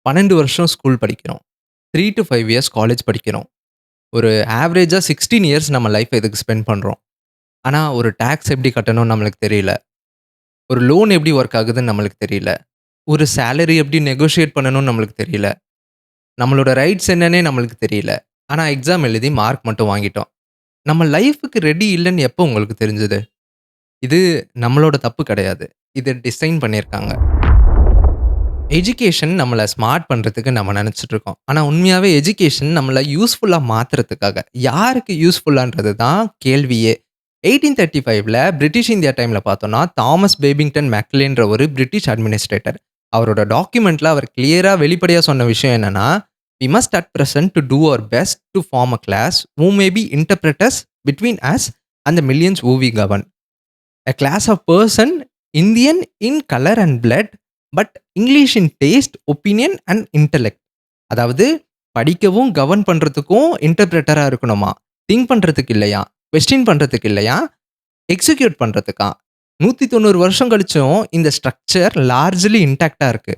12 வருஷம் ஸ்கூல் படிக்கிறோம். 3 two 5 years college படிக்கிறோம். ஒரு ஆவரேஜா 16 இயர்ஸ் நம்ம லைஃப் இதுக்கு ஸ்பெண்ட் பண்றோம். ஆனா, ஒரு டாக்ஸ் எப்படி கட்டணும்னு நம்மளுக்கு தெரியல. ஒரு லோன் எப்படி வொர்க் ஆகுதுன்னு நம்மளுக்கு தெரியல. ஒரு சேலரி எப்படி நெகோஷியேட் பண்ணணும்னு நம்மளுக்கு தெரியல. நம்மளோட ரைட்ஸ் என்னன்னே நம்மளுக்கு தெரியல. ஆனா, எக்ஸாம் எழுதி மார்க் மட்டும் வாங்கிட்டோம். நம்ம லைஃப்‌க்கு ரெடி இல்லன்னு எப்போ உங்களுக்கு தெரிஞ்சது? இது நம்மளோட தப்பு கிடையாது. இத டிசைன் பண்ணியிருக்காங்க. எஜுகேஷன் நம்மள ஸ்மார்ட் பண்றதுக்கு நம்ம நெனச்சுட்டு இருக்கோம். ஆனா உண்மையாவே எஜுகேஷன் நம்மள யூஸ்ஃபுல்லா மாத்துறதுக்காக. யாருக்கு யூஸ்ஃபுல்லான்றது தான் கேள்வியே. 1835ல பிரிட்டிஷ் இந்தியா டைம்ல பார்த்தோம்னா, தாமஸ் பேபிங்டன் மெக்கலேன்ற ஒரு பிரிட்டிஷ் அட்மினிஸ்ட்ரேட்டர். அவரோட டாக்குமெண்ட்ல அவர் கிளியரா வெளிப்படையா சொன்ன விஷயம் என்னன்னா, "we must at present to do our best to form a class who may be interpreters between us and the millions who we govern. A class of person Indian in color and blood, but English in taste, opinion and intellect." அதாவது படிக்கவும், govern பண்றதுக்கும் இன்டர்பிரட்டரா இருக்கணுமா. Think பண்றதுக்கு இல்லையாம். Question பண்றதுக்கு இல்லையாம். Execute பண்றதுக்காம். 190 வருஷம் கழிச்சும் இந்த ஸ்ட்ரக்சர் லார்ஜ்லி இன்டாக்ட்டா இருக்கு.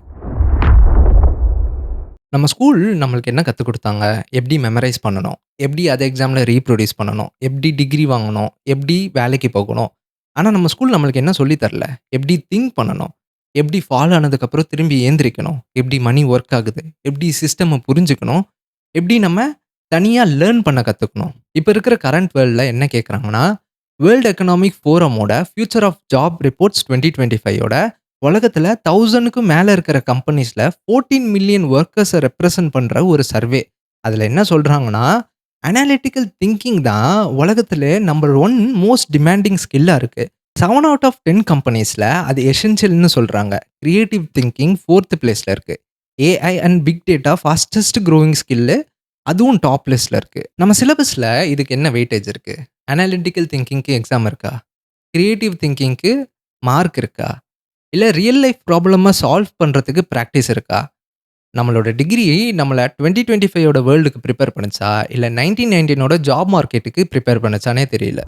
நம்ம ஸ்கூல் நம்மளுக்கு என்ன கத்துக் குடுத்தாங்க? எப்படி மெமரைஸ் பண்ணணும்? எப்படி அதே எக்ஸாம்ல ரீப்ரொடியூஸ் பண்ணணும்? எப்படி டிகிரி வாங்கணும்? எப்படி வேலைக்கு போகணும்? ஆனா நம்ம ஸ்கூல் நம்மளுக்கு என்ன சொல்லி தரல? எப்படி திங்க் பண்ணணும்? எப்படி ஃபால் ஆனதுக்கப்புறம் திரும்பி ஏந்திரிக்கணும்? எப்படி மனி ஒர்க் ஆகுது? எப்படி சிஸ்டம புரிஞ்சுக்கணும்? எப்படி நம்ம தனியா லேர்ன் பண்ண கத்துக்கணும்? இப்ப இருக்கிற கரண்ட் வேர்ல்ட்ல என்ன கேட்கறாங்கன்னா, வேர்ல்ட் எக்கனாமிக் ஃபோரமோட ஃபியூச்சர் ஆஃப் ஜாப் ரிப்போர்ட்ஸ் 2025 ஓட உலகத்துல 1000க்கும் மேல இருக்கிற கம்பெனிஸ்ல 14 மில்லியன் வொர்க்கர்ஸ ரெப்ரசன்ட் பண்ற ஒரு சர்வே. அதுல என்ன சொல்றாங்கன்னா, அனாலிட்டிக்கல் திங்கிங் தான் உலகத்திலே நம்பர் 1 மோஸ்ட் டிமாண்டிங் ஸ்கில்லா இருக்கு. 7 அவுட் ஆஃப் 10 கம்பெனிஸ்ல அது எசென்ஷியல்னு சொல்றாங்க. கிரியேட்டிவ் திங்கிங் 4த் பிளேஸ்ல இருக்கு. AI and big data fastest growing skill அதுவும் டாப் லிஸ்ட்ல இருக்கு. நம்ம சிலபஸ்ல இதுக்கு என்ன வெயிட்டேஜ் இருக்கு? அனாலிட்டிக்கல் திங்கிங்க்கு எக்ஸாம் இருக்கா? கிரியேட்டிவ் திங்கிங்க்கு மார்க் இருக்கா? இல்ல ரியல் லைஃப் ப்ராப்ளம சால்வ் பண்றதுக்கு பிராக்டிஸ் இருக்கா? நம்மளோட டிகிரி நம்மள 2025 ஓட வேர்ல்டுக்கு பிரிப்பேர் பண்ணுச்சா? இல்ல 1919 ஜாப் மார்க்கெட்டுக்கு பிரிப்பேர் பண்ணுச்சான்னே தெரியல.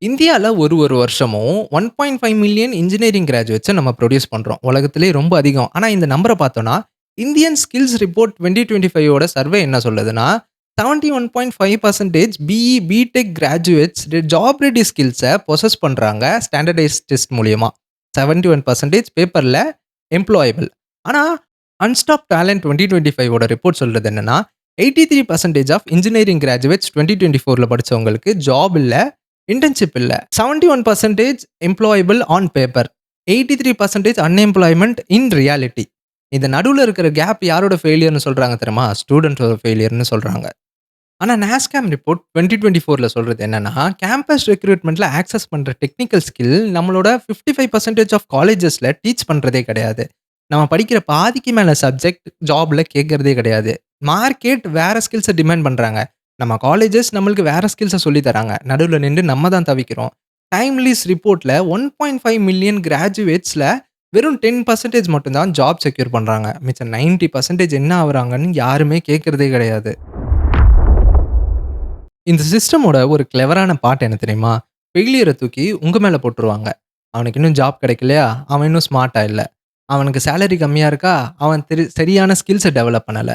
இந்தியால ஒரு ஒரு வருஷமும் 1.5 மில்லியன் இன்ஜினியரிங் கிராஜுவேட்ஸ நம்ம புரொடியூஸ் பண்றோம். உலகத்திலேயே ரொம்ப அதிகம். ஆனா இந்த நம்பர பார்த்தோம்னா, இந்தியன் ஸ்கில்ஸ் ரிப்போர்ட் 2025 ஓட சர்வே என்ன சொல்லுதுன்னா, 71.5% BE, BTech graduates job ready skills possess பண்றாங்க ஸ்டாண்டர்டைஸ்ட் டெஸ்ட் மூலியமா. 71% பேப்பர்ல எம்ப்ளாயபிள். ஆனா, அன்ஸ்டாப் டேலண்ட் 2025 ஓட ரிப்போர்ட் சொல்றது என்னன்னா, 83% ஆஃப் இன்ஜினியரிங் கிராஜுவேட்ஸ் 2024ல படிச்சவங்களுக்கு ஜாப் இல்ல, இன்டர்ன்ஷிப் இல்ல. 71% employable on paper. 83% unemployment in reality. இந்த நடுவுல இருக்கிற கேப் யாரோட ஃபெயிலியர்ன்னு சொல்றாங்க தெரியுமா? ஸ்டூடண்ட்டோட ஃபெயிலியர்ன்னு சொல்றாங்க. ஆனா நாஸ்காம் ரிப்போர்ட் 2024ல சொல்றது என்னன்னா, கேம்பஸ் ரெக்ரூட்மென்ட்ல ஆக்சஸ் பண்ற டெக்னிக்கல் ஸ்கில் நம்மளோட 55% ஆஃப் காலேஜஸ்ல டீச் பண்றதே கிடையாது. நம்ம படிக்கிற பாதிக்கு மேல சப்ஜெக்ட் ஜாப்ல கேட்கறதே கிடையாது. மார்க்கெட் வேற ஸ்கில்ஸ டிமாண்ட் பண்றாங்க. நம்ம காலேஜஸ் நம்மளுக்கு வேற ஸ்கில்ஸ சொல்லி தராங்க. நடுவுல நின்னு நம்ம தான் தவிக்கிறோம். டைம்லீஸ் ரிப்போர்ட்ல 1.5 மில்லியன் கிராஜுவேட்ஸ்ல வெறும் 10% மட்டும் தான் ஜாப் செக்யூர் பண்றாங்க. மிச்சம் 90% என்ன ஆகுறாங்கன்னு யாருமே கேட்கறதே கிடையாது. இந்த சிஸ்டமோட ஒரு கிளவரான பார்ட் என்ன தெரியுமா? ஃபெயிலியர தூக்கி உங்க மேல போட்டுருவாங்க. அவனுக்கு இன்னும் ஜாப் கிடைக்கலையா? அவன் இன்னும் ஸ்மார்ட்டா இல்ல. அவனுக்கு சேலரி கம்மியா இருக்கா? அவன் சரியான ஸ்கில்ஸ டெவலப் பண்ணல.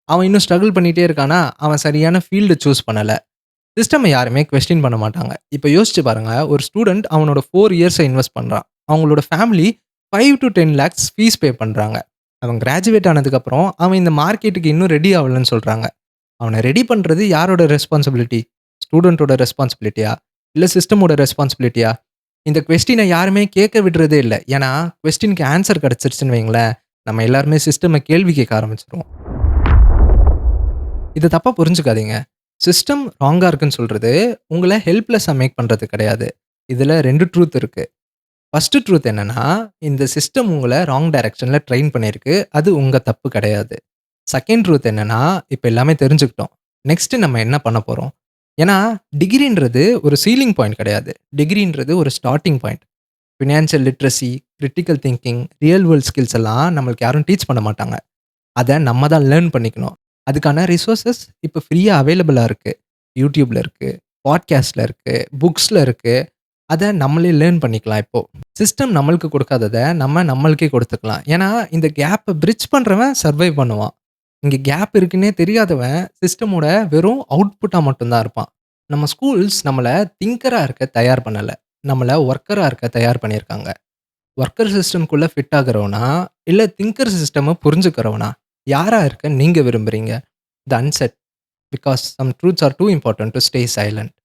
அவன் இன்னும் ஸ்ட்ரகிள் பண்ணிட்டே இருக்கானா? அவன் சரியான ஃபீல்ட சூஸ் பண்ணல. சிஸ்டம யாருமே குவெஸ்டின் பண்ண மாட்டாங்க. இப்ப யோசிச்சு பாருங்க. ஒரு ஸ்டூடண்ட் அவனோட 4 இயர்ஸ இன்வெஸ்ட் பண்றான். அவங்களோட family 5 to 10 lakhs fees pay பண்றாங்க. அவன் கிராஜுவேட் ஆனதுக்கப்புறம் அவன் இந்த மார்க்கெட்டுக்கு இன்னும் ரெடி ஆவலன்னு சொல்றாங்க. அவன ரெடி பண்றது யாரோட ரெஸ்பான்சிபிலிட்டி? ஸ்டூடண்ட்டோட ரெஸ்பான்சிபிலிட்டியா? இல்ல சிஸ்டமோட ரெஸ்பான்சிபிலிட்டியா? இந்த குவெஸ்டின யாருமே கேட்க விடுறதே இல்ல. ஏன்னா, குவெஸ்டினுக்கு ஆன்ஸர் கிடைச்சிருச்சுன்னு வைங்களேன், நம்ம எல்லாருமே சிஸ்டம கேள்வி கேட்க ஆரம்பிச்சுருவோம். இத தப்பா புரிஞ்சுக்காதீங்க. சிஸ்டம் ராங்கா இருக்குன்னு சொல்றது, உங்கள ஹெல்ப்லெஸ்ஸா மேக் பண்றது கிடையாது. இதுல 2 ட்ரூத் இருக்கு. ஃபர்ஸ்ட் ட்ரூத் என்னன்னா, இந்த சிஸ்டம் உங்கள ராங் டைரக்ஷன்ல ட்ரெயின் பண்ணியிருக்கு. அது உங்க தப்பு கிடையாது. செகண்ட் ட்ரூத் என்னன்னா, இப்ப எல்லாமே தெரிஞ்சுக்கிட்டோம். நெக்ஸ்ட் நம்ம என்ன பண்ண போறோம்? ஏன்னா, டிகிரின்றது ஒரு சீலிங் பாயிண்ட் கிடையாது. டிகிரின்றது ஒரு starting point. Financial literacy, critical thinking, real world skills எல்லாம் நம்மளுக்கு யாரும் டீச் பண்ண மாட்டாங்க. அத நம்ம தான் லேர்ன் பண்ணிக்கணும். அதுக்கான ரிசோர்ஸஸ் இப்ப ஃப்ரீயா அவைலபிளா இருக்கு. YouTubeல இருக்கு, பாட்காஸ்ட்ல இருக்கு, புக்ஸ்ல இருக்கு. அத நம்மளே லேர்ன் பண்ணிக்கலாம் இப்போ. சிஸ்டம் நம்மளுக்கு குடுக்காதத, நம்ம நம்மளுக்கே குடுத்துக்கலாம். ஏன்னா, இந்த கேப்ப பிரிட்ஜ் பண்றவன் சர்வைவ் பண்ணுவான். இங்க கேப் இருக்குன்னே தெரியாதவன், சிஸ்டமோட வெறும் அவுட்புட்டா மட்டும் தான் இருப்பான். நம்ம ஸ்கூல்ஸ் நம்மள திங்கரா இருக்க தயார் பண்ணல. நம்மள வொர்க்கரா இருக்க தயார் பண்ணியிருக்காங்க. வொர்க்கர் சிஸ்டம்க்குள்ள ஃபிட் ஆகுறவனா, இல்ல திங்கர் சிஸ்டம புரிஞ்சுக்கிறவனா? யாரா இருக்க நீங்க விரும்புறீங்க? The unsaid because some truths are too important to stay silent.